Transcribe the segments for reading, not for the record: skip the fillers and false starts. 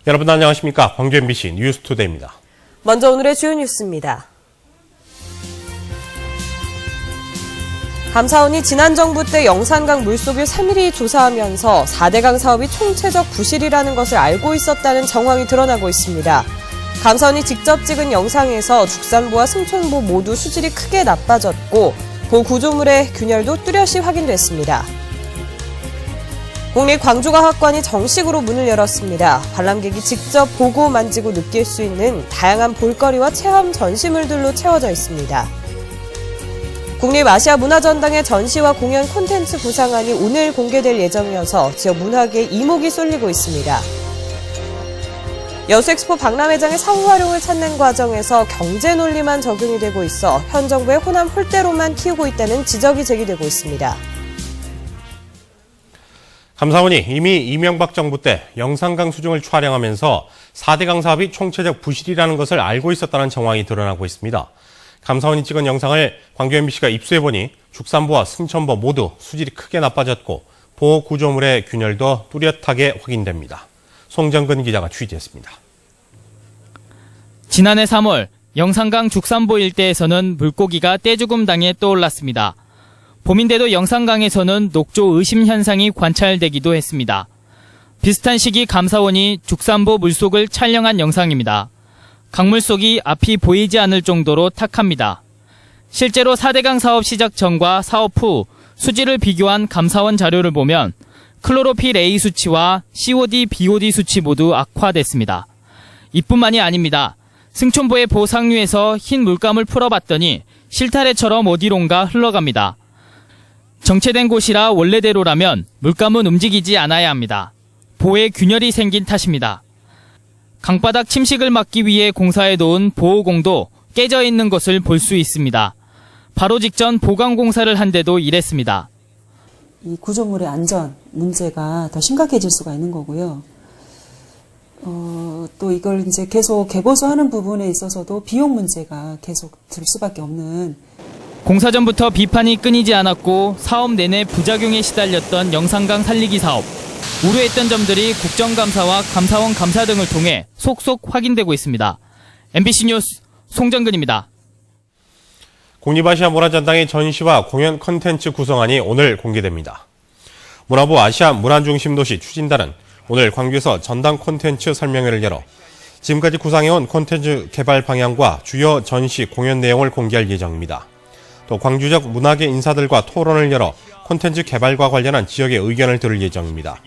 여러분 안녕하십니까? 광주 MBC 뉴스투데이입니다. 먼저 오늘의 주요 뉴스입니다. 감사원이 지난 정부 때 영산강 물속을 세밀히 조사하면서 4대강 사업이 총체적 부실이라는 것을 알고 있었다는 정황이 드러나고 있습니다. 감사원이 직접 찍은 영상에서 죽산보와 승촌보 모두 수질이 크게 나빠졌고 보구조물의 균열도 뚜렷이 확인됐습니다. 국립광주과학관이 정식으로 문을 열었습니다. 관람객이 직접 보고 만지고 느낄 수 있는 다양한 볼거리와 체험 전시물들로 채워져 있습니다. 국립아시아문화전당의 전시와 공연 콘텐츠 구상안이 오늘 공개될 예정이어서 지역 문화계에 이목이 쏠리고 있습니다. 여수엑스포 박람회장의 사후 활용을 찾는 과정에서 경제 논리만 적용이 되고 있어 현 정부의 호남 홀대로만 키우고 있다는 지적이 제기되고 있습니다. 감사원이 이미 이명박 정부 때 영산강 수중을 촬영하면서 4대강 사업이 총체적 부실이라는 것을 알고 있었다는 정황이 드러나고 있습니다. 감사원이 찍은 영상을 광주 MBC가 입수해보니 죽산보와 승천보 모두 수질이 크게 나빠졌고 보호 구조물의 균열도 뚜렷하게 확인됩니다. 송정근 기자가 취재했습니다. 지난해 3월 영산강 죽산보 일대에서는 물고기가 떼죽음 당해 떠올랐습니다. 봄인데도 영산강에서는 녹조 의심 현상이 관찰되기도 했습니다. 비슷한 시기 감사원이 죽산보 물속을 촬영한 영상입니다. 강물 속이 앞이 보이지 않을 정도로 탁합니다. 실제로 4대강 사업 시작 전과 사업 후 수질을 비교한 감사원 자료를 보면 클로로필 A 수치와 COD, BOD 수치 모두 악화됐습니다. 이뿐만이 아닙니다. 승촌보의 보상류에서 흰 물감을 풀어봤더니 실타래처럼 어디론가 흘러갑니다. 정체된 곳이라 원래대로라면 물감은 움직이지 않아야 합니다. 보에 균열이 생긴 탓입니다. 강바닥 침식을 막기 위해 공사해 놓은 보호공도 깨져 있는 것을 볼 수 있습니다. 바로 직전 보강 공사를 한 데도 이랬습니다. 이 구조물의 안전 문제가 더 심각해질 수가 있는 거고요. 또 이걸 이제 계속 개보수하는 부분에 있어서도 비용 문제가 계속 들 수밖에 없는. 공사 전부터 비판이 끊이지 않았고 사업 내내 부작용에 시달렸던 영산강 살리기 사업. 우려했던 점들이 국정감사와 감사원 감사 등을 통해 속속 확인되고 있습니다. MBC 뉴스 송정근입니다. 국립아시아문화전당의 전시와 공연 콘텐츠 구성안이 오늘 공개됩니다. 문화부 아시아 문화중심도시 추진단은 오늘 광주에서 전당 콘텐츠 설명회를 열어 지금까지 구상해온 콘텐츠 개발 방향과 주요 전시 공연 내용을 공개할 예정입니다. 또 광주적 문화계 인사들과 토론을 열어 콘텐츠 개발과 관련한 지역의 의견을 들을 예정입니다.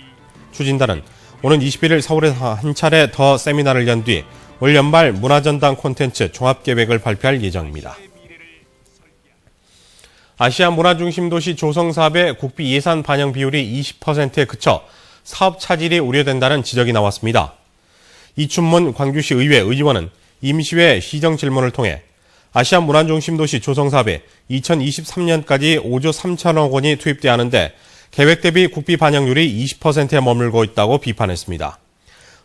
추진단은 오는 21일 서울에서 한 차례 더 세미나를 연 뒤 올 연말 문화전당 콘텐츠 종합계획을 발표할 예정입니다. 아시아 문화중심도시 조성사업의 국비 예산 반영 비율이 20%에 그쳐 사업 차질이 우려된다는 지적이 나왔습니다. 이춘문 광주시 의회 의원은 임시회 시정 질문을 통해 아시아 문화중심도시 조성사업에 2023년까지 5조 3천억 원이 투입돼야 하는데 계획 대비 국비 반영률이 20%에 머물고 있다고 비판했습니다.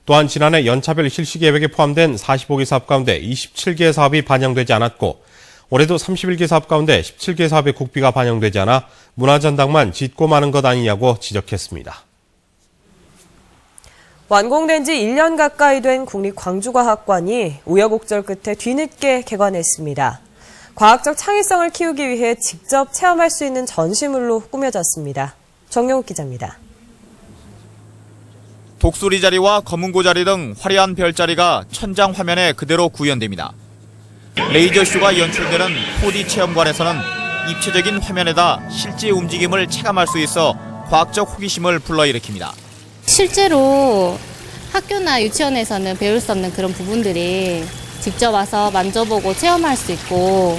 또한 지난해 연차별 실시계획에 포함된 45개 사업 가운데 27개 사업이 반영되지 않았고 올해도 31개 사업 가운데 17개 사업의 국비가 반영되지 않아 문화전당만 짓고 마는 것 아니냐고 지적했습니다. 완공된 지 1년 가까이 된 국립광주과학관이 우여곡절 끝에 뒤늦게 개관했습니다. 과학적 창의성을 키우기 위해 직접 체험할 수 있는 전시물로 꾸며졌습니다. 정영욱 기자입니다. 독수리 자리와 검은고 자리 등 화려한 별자리가 천장 화면에 그대로 구현됩니다. 레이저쇼가 연출되는 4D 체험관에서는 입체적인 화면에다 실제 움직임을 체감할 수 있어 과학적 호기심을 불러일으킵니다. 실제로 학교나 유치원에서는 배울 수 없는 그런 부분들이 직접 와서 만져보고 체험할 수 있고.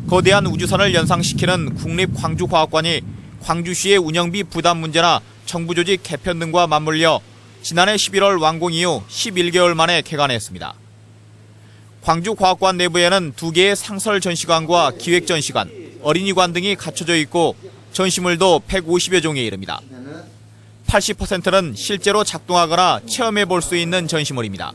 거대한 우주선을 연상시키는 국립광주과학관이 광주시의 운영비 부담 문제나 정부 조직 개편 등과 맞물려 지난해 11월 완공 이후 11개월 만에 개관했습니다. 광주과학관 내부에는 2개의 상설 전시관과 기획 전시관, 어린이관 등이 갖춰져 있고 전시물도 150여 종에 이릅니다. 80%는 실제로 작동하거나 체험해 볼 수 있는 전시물입니다.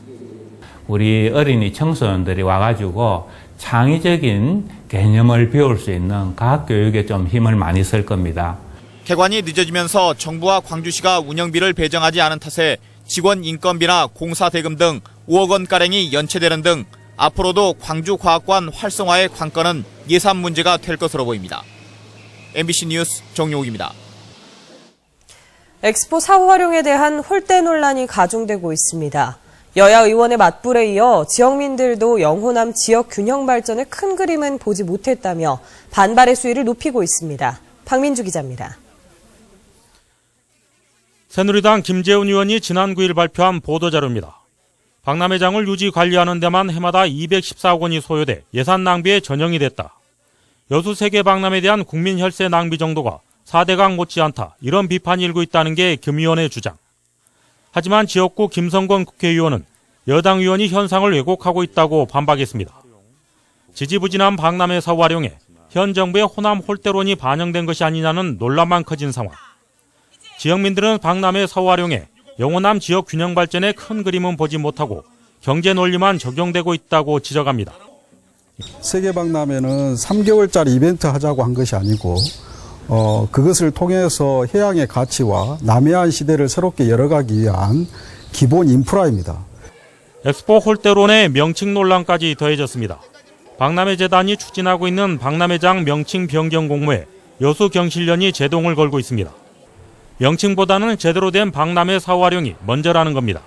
우리 어린이 청소년들이 와가지고 창의적인 개념을 배울 수 있는 과학교육에 좀 힘을 많이 쓸 겁니다. 개관이 늦어지면서 정부와 광주시가 운영비를 배정하지 않은 탓에 직원 인건비나 공사 대금 등 5억 원가량이 연체되는 등 앞으로도 광주과학관 활성화의 관건은 예산 문제가 될 것으로 보입니다. MBC 뉴스 정용욱입니다. 엑스포 사후 활용에 대한 홀대 논란이 가중되고 있습니다. 여야 의원의 맞불에 이어 지역민들도 영호남 지역 균형 발전의 큰 그림은 보지 못했다며 반발의 수위를 높이고 있습니다. 박민주 기자입니다. 새누리당 김재훈 의원이 지난 9일 발표한 보도자료입니다. 박람회장을 유지 관리하는 데만 해마다 214억 원이 소요돼 예산 낭비에 전형이 됐다. 여수 세계 박람회에 대한 국민 혈세 낭비 정도가 4대강 못지않다, 이런 비판이 일고 있다는 게 김 의원의 주장. 하지만 지역구 김성건 국회의원은 여당 의원이 현상을 왜곡하고 있다고 반박했습니다. 지지부진한 박람회 사후 활용에 현 정부의 호남 홀대론이 반영된 것이 아니냐는 논란만 커진 상황. 지역민들은 박람회 사후 활용에 영호남 지역 균형 발전의 큰 그림은 보지 못하고 경제 논리만 적용되고 있다고 지적합니다. 세계박람회는 3개월짜리 이벤트 하자고 한 것이 아니고 그것을 통해서 해양의 가치와 남해안 시대를 새롭게 열어가기 위한 기본 인프라입니다. 엑스포 홀대론에 명칭 논란까지 더해졌습니다. 박람회재단이 추진하고 있는 박람회장 명칭 변경 공모에 여수경실련이 제동을 걸고 있습니다. 명칭보다는 제대로 된 박람회 사후 활용이 먼저라는 겁니다.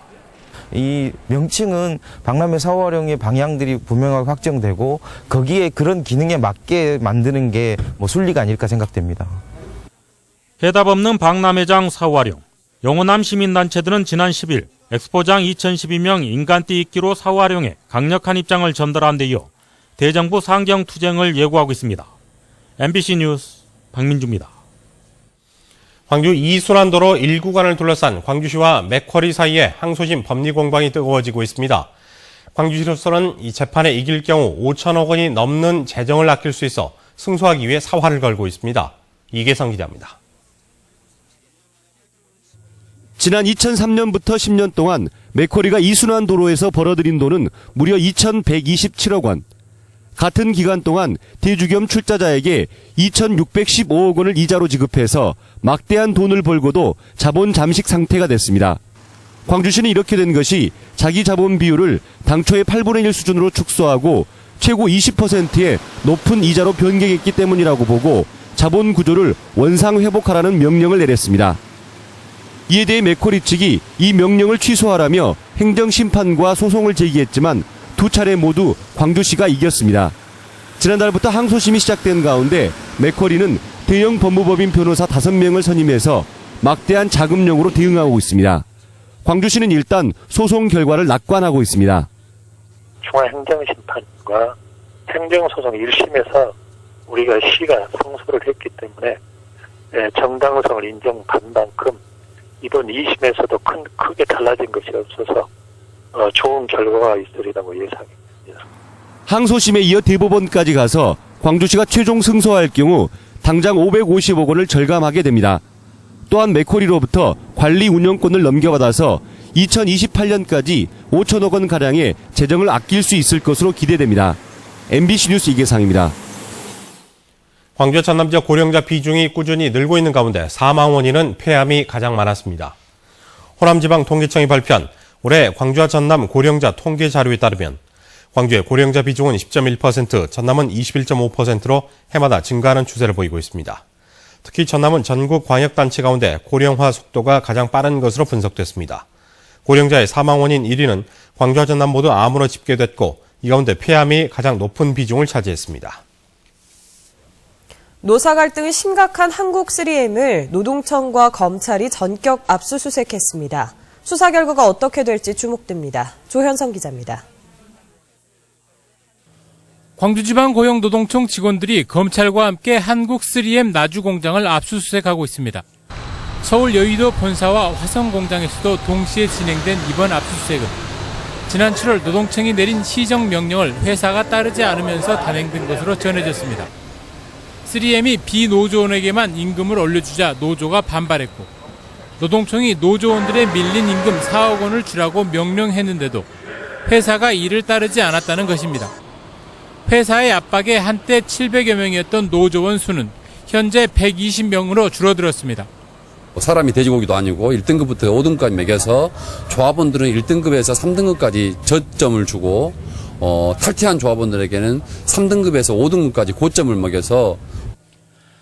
이 명칭은 박람회 사후 활용의 방향들이 분명하게 확정되고 거기에 그런 기능에 맞게 만드는 게 순리가 아닐까 생각됩니다. 해답 없는 박람회장 사후 활용. 영호남 시민단체들은 지난 10일 엑스포장 2012명 인간띠 잇기로 사후 활용에 강력한 입장을 전달한 데 이어 대정부 상경 투쟁을 예고하고 있습니다. MBC 뉴스 박민주입니다. 광주 이순환도로 1구간을 둘러싼 광주시와 맥쿼리 사이에 항소심 법리 공방이 뜨거워지고 있습니다. 광주시로서는 이 재판에 이길 경우 5천억 원이 넘는 재정을 아낄 수 있어 승소하기 위해 사활을 걸고 있습니다. 이계성 기자입니다. 지난 2003년부터 10년 동안 맥쿼리가 이순환도로에서 벌어들인 돈은 무려 2,127억 원. 같은 기간 동안 대주겸 출자자에게 2,615억 원을 이자로 지급해서 막대한 돈을 벌고도 자본 잠식 상태가 됐습니다. 광주시는 이렇게 된 것이 자기 자본 비율을 당초의 8분의 1 수준으로 축소하고 최고 20%의 높은 이자로 변경했기 때문이라고 보고 자본 구조를 원상 회복하라는 명령을 내렸습니다. 이에 대해 맥쿼리 측이 이 명령을 취소하라며 행정심판과 소송을 제기했지만 두 차례 모두 광주시가 이겼습니다. 지난달부터 항소심이 시작된 가운데 맥쿼리는 대형 법무법인 변호사 5명을 선임해서 막대한 자금력으로 대응하고 있습니다. 광주시는 일단 소송 결과를 낙관하고 있습니다. 중앙행정심판과 행정소송 1심에서 우리가 시가 승소를 했기 때문에 정당성을 인정받은 만큼 이번 2심에서도 크게 달라진 것이 없어서 좋은 결과가 있으리라고 예상합니다. 항소심에 이어 대법원까지 가서 광주시가 최종 승소할 경우 당장 550억 원을 절감하게 됩니다. 또한 맥쿼리로부터 관리 운영권을 넘겨받아서 2028년까지 5천억 원가량의 재정을 아낄 수 있을 것으로 기대됩니다. MBC 뉴스 이계상입니다. 광주 전남 지역 고령자 비중이 꾸준히 늘고 있는 가운데 사망 원인은 폐암이 가장 많았습니다. 호남지방통계청이 발표한 올해 광주와 전남 고령자 통계 자료에 따르면 광주의 고령자 비중은 10.1%, 전남은 21.5%로 해마다 증가하는 추세를 보이고 있습니다. 특히 전남은 전국 광역단체 가운데 고령화 속도가 가장 빠른 것으로 분석됐습니다. 고령자의 사망 원인 1위는 광주와 전남 모두 암으로 집계됐고 이 가운데 폐암이 가장 높은 비중을 차지했습니다. 노사 갈등이 심각한 한국 3M을 노동청과 검찰이 전격 압수수색했습니다. 수사 결과가 어떻게 될지 주목됩니다. 조현성 기자입니다. 광주지방고용노동청 직원들이 검찰과 함께 한국 3M 나주 공장을 압수수색하고 있습니다. 서울 여의도 본사와 화성 공장에서도 동시에 진행된 이번 압수수색은 지난 7월 노동청이 내린 시정 명령을 회사가 따르지 않으면서 단행된 것으로 전해졌습니다. 3M이 비노조원에게만 임금을 올려주자 노조가 반발했고 노동청이 노조원들의 밀린 임금 4억 원을 주라고 명령했는데도 회사가 이를 따르지 않았다는 것입니다. 회사의 압박에 한때 700여 명이었던 노조원 수는 현재 120명으로 줄어들었습니다. 사람이 돼지고기도 아니고 1등급부터 5등급까지 매겨서 조합원들은 1등급에서 3등급까지 저점을 주고 탈퇴한 조합원들에게는 3등급에서 5등급까지 고점을 먹여서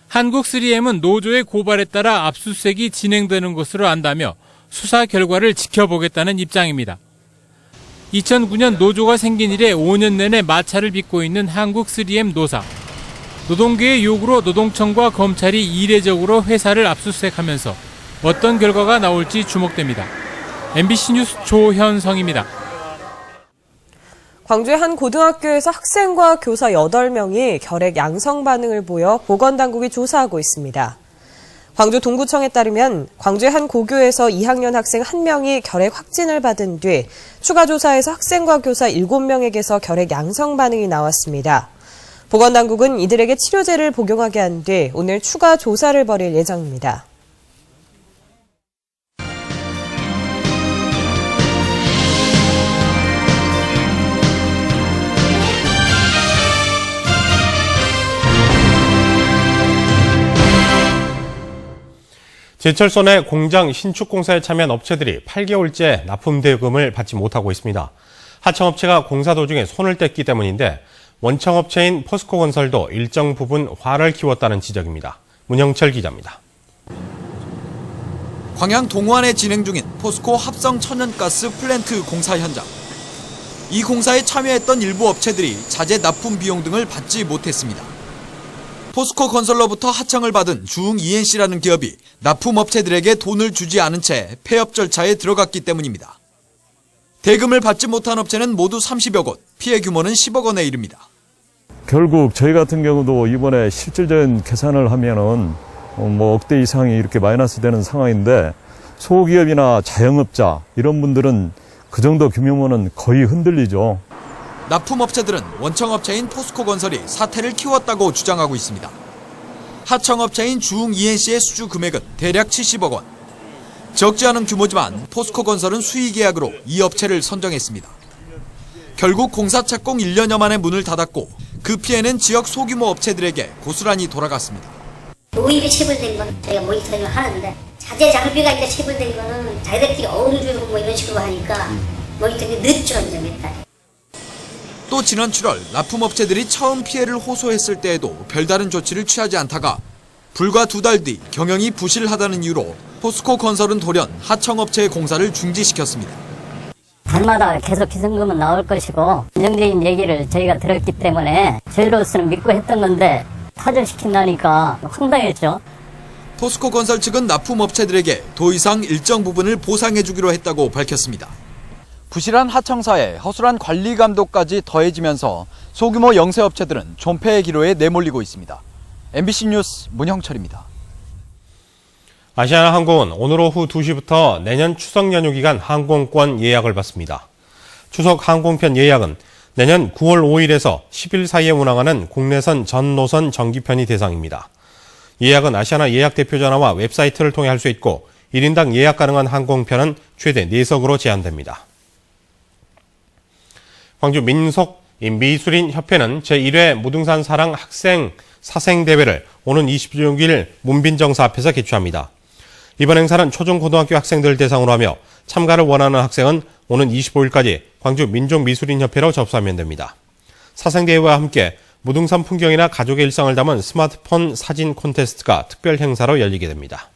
한국 3M은 노조의 고발에 따라 압수수색이 진행되는 것으로 안다며 수사 결과를 지켜보겠다는 입장입니다. 2009년 노조가 생긴 이래 5년 내내 마찰을 빚고 있는 한국 3M 노사. 노동계의 요구로 노동청과 검찰이 이례적으로 회사를 압수수색하면서 어떤 결과가 나올지 주목됩니다. MBC 뉴스 조현성입니다. 광주의 한 고등학교에서 학생과 교사 8명이 결핵 양성 반응을 보여 보건당국이 조사하고 있습니다. 광주 동구청에 따르면 광주의 한 고교에서 2학년 학생 1명이 결핵 확진을 받은 뒤 추가 조사에서 학생과 교사 7명에게서 결핵 양성 반응이 나왔습니다. 보건당국은 이들에게 치료제를 복용하게 한 뒤 오늘 추가 조사를 벌일 예정입니다. 제철소 내 공장 신축 공사에 참여한 업체들이 8개월째 납품 대금을 받지 못하고 있습니다. 하청업체가 공사 도중에 손을 뗐기 때문인데 원청업체인 포스코건설도 일정 부분 화를 키웠다는 지적입니다. 문영철 기자입니다. 광양 동호안에 진행 중인 포스코 합성 천연가스 플랜트 공사 현장. 이 공사에 참여했던 일부 업체들이 자재 납품 비용 등을 받지 못했습니다. 포스코 건설로부터 하청을 받은 주흥 ENC라는 기업이 납품업체들에게 돈을 주지 않은 채 폐업 절차에 들어갔기 때문입니다. 대금을 받지 못한 업체는 모두 30여 곳, 피해 규모는 10억 원에 이릅니다. 결국 저희 같은 경우도 이번에 실질적인 계산을 하면은 억대 이상이 이렇게 마이너스 되는 상황인데 소기업이나 자영업자 이런 분들은 그 정도 규모면은 거의 흔들리죠. 납품업체들은 원청업체인 포스코건설이 사태를 키웠다고 주장하고 있습니다. 하청업체인 주흥 ENC의 수주 금액은 대략 70억 원. 적지 않은 규모지만 포스코건설은 수의계약으로 이 업체를 선정했습니다. 결국 공사 착공 1년여 만에 문을 닫았고 그 피해는 지역 소규모 업체들에게 고스란히 돌아갔습니다. 노입이 체불된 건 저희가 모니터링을 하는데 자재 장비가 이제 체불된 거는 자기들끼리 어음주고 뭐 이런 식으로 하니까 모니터링이 늦죠, 이제 몇 달. 또 지난 7월 납품업체들이 처음 피해를 호소했을 때에도 별다른 조치를 취하지 않다가 불과 2달 뒤 경영이 부실하다는 이유로 포스코건설은 돌연 하청업체의 공사를 중지시켰습니다. 달마다 계속 기성금은 나올 것이고 안정적인 얘기를 저희가 들었기 때문에 저희로서는 믿고 했던 건데 타결시킨다니까 황당했죠. 포스코건설 측은 납품업체들에게 더 이상 일정 부분을 보상해주기로 했다고 밝혔습니다. 부실한 하청사에 허술한 관리 감독까지 더해지면서 소규모 영세업체들은 존폐의 기로에 내몰리고 있습니다. MBC 뉴스 문형철입니다. 아시아나항공은 오늘 오후 2시부터 내년 추석 연휴 기간 항공권 예약을 받습니다. 추석 항공편 예약은 내년 9월 5일에서 10일 사이에 운항하는 국내선 전 노선 정기편이 대상입니다. 예약은 아시아나 예약 대표 전화와 웹사이트를 통해 할 수 있고 1인당 예약 가능한 항공편은 최대 4석으로 제한됩니다. 광주 민속미술인협회는 제1회 무등산 사랑 학생 사생대회를 오는 26일 문빈정사 앞에서 개최합니다. 이번 행사는 초중고등학교 학생들 대상으로 하며 참가를 원하는 학생은 오는 25일까지 광주 민족미술인협회로 접수하면 됩니다. 사생대회와 함께 무등산 풍경이나 가족의 일상을 담은 스마트폰 사진 콘테스트가 특별 행사로 열리게 됩니다.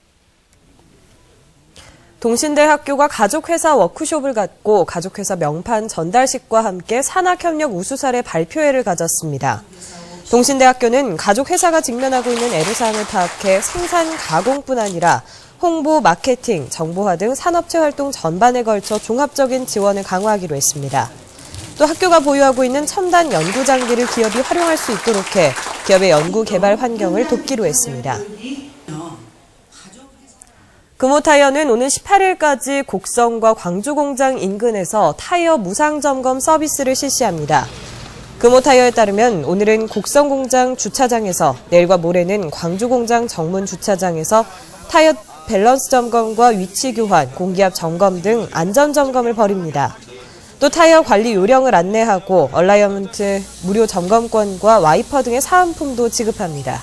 동신대학교가 가족회사 워크숍을 갖고 가족회사 명판 전달식과 함께 산학협력 우수사례 발표회를 가졌습니다. 동신대학교는 가족회사가 직면하고 있는 애로사항을 파악해 생산 가공뿐 아니라 홍보, 마케팅, 정보화 등 산업체 활동 전반에 걸쳐 종합적인 지원을 강화하기로 했습니다. 또 학교가 보유하고 있는 첨단 연구 장비를 기업이 활용할 수 있도록 해 기업의 연구 개발 환경을 돕기로 했습니다. 금호타이어는 오는 18일까지 곡성과 광주공장 인근에서 타이어 무상 점검 서비스를 실시합니다. 금호타이어에 따르면 오늘은 곡성공장 주차장에서 내일과 모레는 광주공장 정문 주차장에서 타이어 밸런스 점검과 위치 교환, 공기압 점검 등 안전 점검을 벌입니다. 또 타이어 관리 요령을 안내하고 얼라이먼트 무료 점검권과 와이퍼 등의 사은품도 지급합니다.